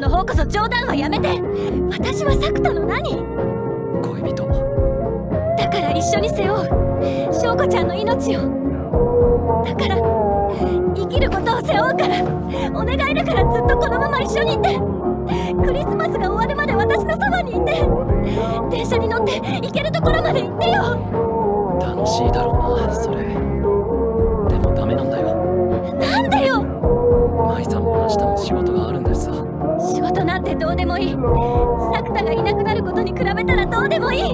の方こそ冗談はやめて。私は作田の何？恋人。だから一緒に背負う、翔子ちゃんの命を。だから生きることを背負うから、お願いだからずっとこのまま一緒にいて。クリスマスが終わるまで私のそばにいて。電車に乗って行けるところまで行ってよ。楽しいだろうな、それ。でもダメなんだよ。なんでよ。舞さんも明日も仕事があるんですさ。仕事なんてどうでもいい。作田がいなくなることに比べたらどうでもいい。いい。